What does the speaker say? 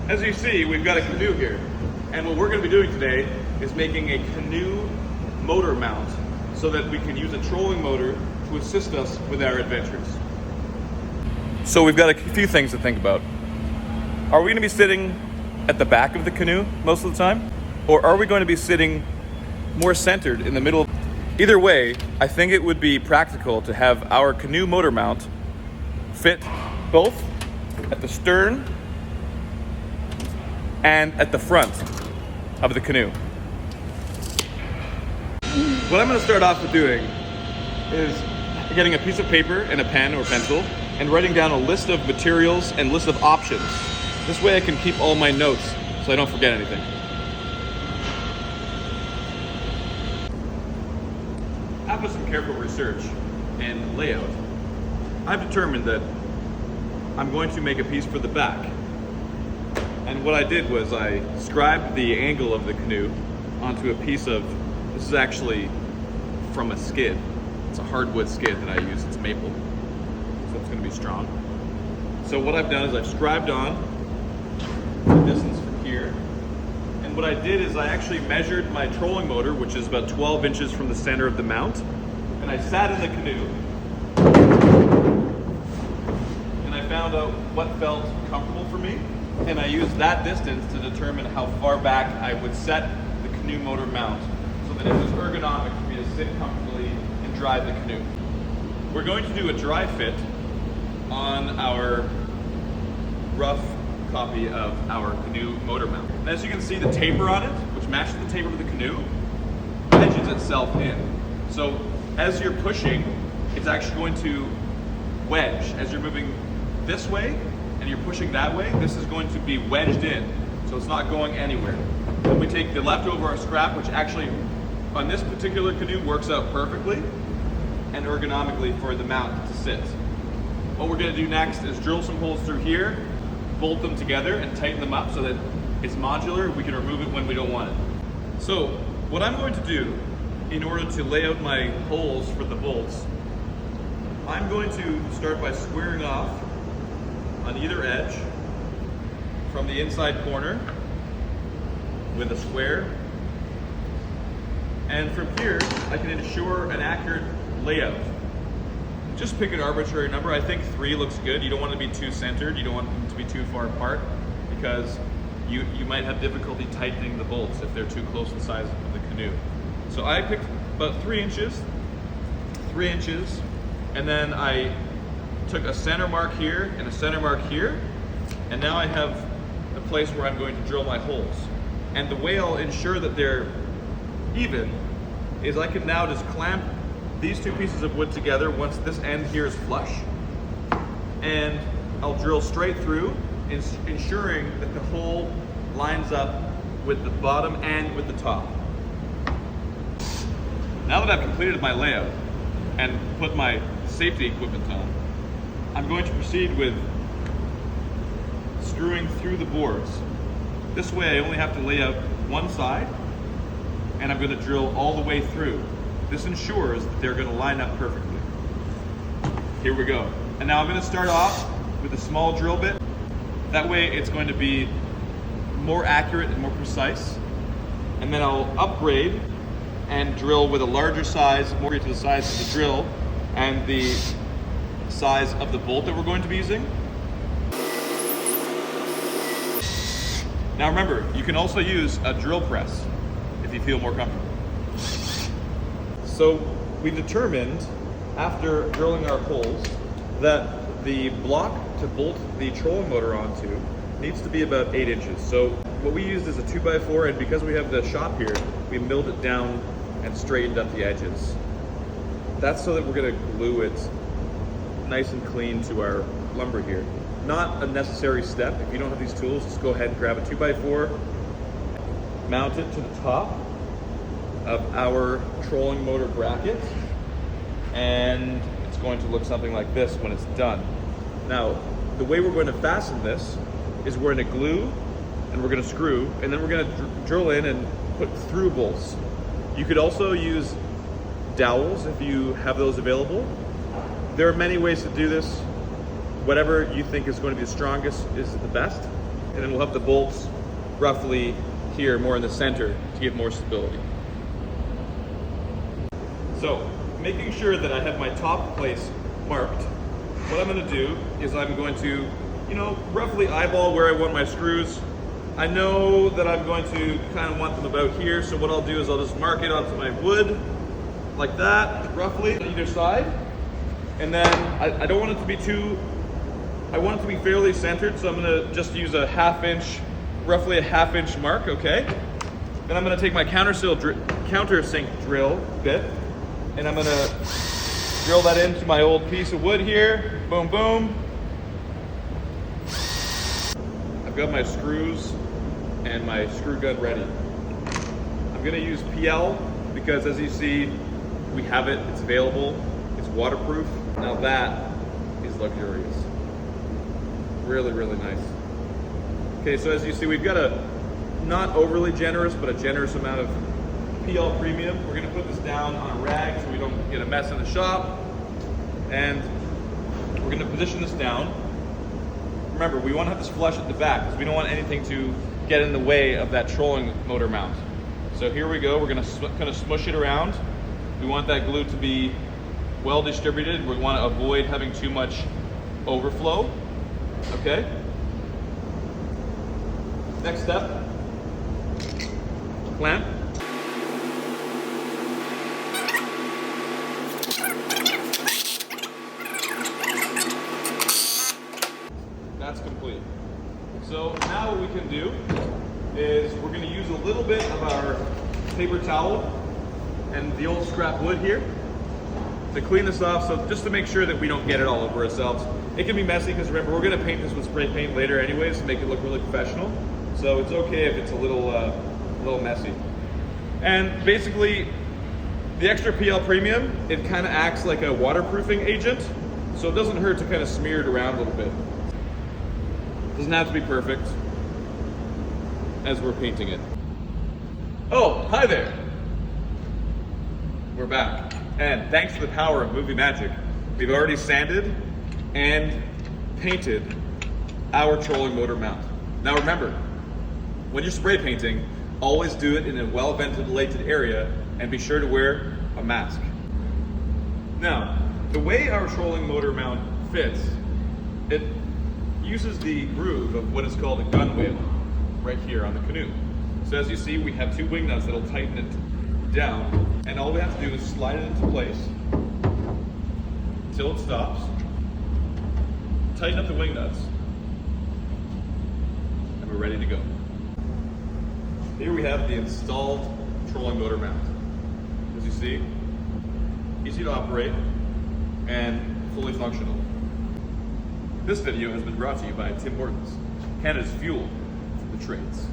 As you see, we've got a canoe here. And what we're going to be doing today is making a canoe motor mount so that we can use a trolling motor to assist us with our adventures. So we've got a few things to think about. Are we going to be sitting at the back of the canoe most of the time? Or are we going to be sitting more centered in the middle? Either way, I think it would be practical to have our canoe motor mount fit both at the stern and at the front of the canoe. What I'm going to start off with doing is getting a piece of paper and a pen or pencil and writing down a list of materials and list of options. This way I can keep all my notes so I don't forget anything. After some careful research and layout, I've determined that I'm going to make a piece for the back. And what I did was I scribed the angle of the canoe onto a piece of, this is actually from a skid. It's a hardwood skid that I use, it's maple, so it's going to be strong. So what I've done is I've scribed on the distance from here. And what I did is I actually measured my trolling motor, which is about 12 inches from the center of the mount. And I sat in the canoe and I found out what felt comfortable for me. And I used that distance to determine how far back I would set the canoe motor mount so that it was ergonomic for me to sit comfortably and drive the canoe. We're going to do a dry fit on our rough copy of our canoe motor mount. And as you can see, the taper on it, which matches the taper of the canoe, edges itself in. So as you're pushing, it's actually going to wedge. As you're moving this way and you're pushing that way, this is going to be wedged in. So it's not going anywhere. Then we take the leftover scrap, which actually on this particular canoe works out perfectly and ergonomically for the mount to sit. What we're going to do next is drill some holes through here, bolt them together and tighten them up so that it's modular. We can remove it when we don't want it. So what I'm going to do in order to lay out my holes for the bolts, I'm going to start by squaring off on either edge from the inside corner with a square. And from here, I can ensure an accurate layout. Just pick an arbitrary number. I think 3 looks good. You don't want to be too centered. You don't want them to be too far apart because you might have difficulty tightening the bolts if they're too close to the size of the canoe. So I picked about 3 inches, and then I took a center mark here and a center mark here, and now I have a place where I'm going to drill my holes. And the way I'll ensure that they're even is I can now just clamp these 2 pieces of wood together once this end here is flush, and I'll drill straight through, ensuring that the hole lines up with the bottom and with the top. Now that I've completed my layout and put my safety equipment on, I'm going to proceed with screwing through the boards. This way I only have to lay out one side, and I'm going to drill all the way through. This ensures that they're going to line up perfectly. Here we go. And now I'm going to start off with a small drill bit. That way it's going to be more accurate and more precise. And then I'll upgrade and drill with a larger size, more to the size of the drill and the size of the bolt that we're going to be using. Now remember, you can also use a drill press if you feel more comfortable. So we determined, after drilling our holes, that the block to bolt the trolling motor onto needs to be about 8 inches. So what we used is a 2x4, and because we have the shop here, we milled it down and straightened up the edges. That's so that we're going to glue it nice and clean to our lumber here. Not a necessary step. If you don't have these tools, just go ahead and grab a 2x4, mount it to the top of our trolling motor bracket, and it's going to look something like this when it's done. Now, the way we're going to fasten this is we're going to glue and we're going to screw, and then we're going to drill in and put through bolts. You could also use dowels if you have those available. There are many ways to do this. Whatever you think is going to be the strongest is the best. and then we'll have the bolts roughly here, more in the center, to give more stability. So, making sure that I have my top place marked, what I'm going to do is I'm going to, roughly eyeball where I want my screws. I know that I'm going to kind of want them about here, so what I'll do is I'll just mark it onto my wood, like that, roughly, on either side. And then I don't want it to be I want it to be fairly centered, so I'm going to just use a roughly a half inch mark, okay? Then I'm going to take my countersink drill bit, and I'm going to drill that into my old piece of wood here. Boom, boom. I've got my screws and my screw gun ready. I'm going to use PL because, as you see, we have it, it's available, it's waterproof. Now that is luxurious. Really, really nice. Okay, so as you see, we've got a not overly generous, but a generous amount of PL premium. We're gonna put this down on a rag so we don't get a mess in the shop. And we're gonna position this down. Remember, we wanna have this flush at the back because we don't want anything to get in the way of that trolling motor mount. So here we go, we're gonna kind of smush it around. We want that glue to be well distributed. We wanna avoid having too much overflow, okay? Next step, clamp. That's complete. So now what we can do is we're going to use a little bit of our paper towel and the old scrap wood here to clean this off, so just to make sure that we don't get it all over ourselves. It can be messy because remember, we're going to paint this with spray paint later anyways to make it look really professional. So it's okay if it's a little messy. And basically, the extra PL Premium, it kind of acts like a waterproofing agent, so it doesn't hurt to kind of smear it around a little bit. Doesn't have to be perfect as we're painting it. Oh, hi there. We're back. And thanks to the power of movie magic, we've already sanded and painted our trolling motor mount. Now remember, when you're spray painting, always do it in a well-ventilated area and be sure to wear a mask. Now, the way our trolling motor mount fits, it uses the groove of what is called a gun whale right here on the canoe. So as you see, we have two wing nuts that'll tighten it down, and all we have to do is slide it into place until it stops, tighten up the wing nuts, and we're ready to go. Here we have the installed trolling motor mount. As you see, easy to operate and fully functional. This video has been brought to you by Tim Hortons, Canada's fuel for the trades.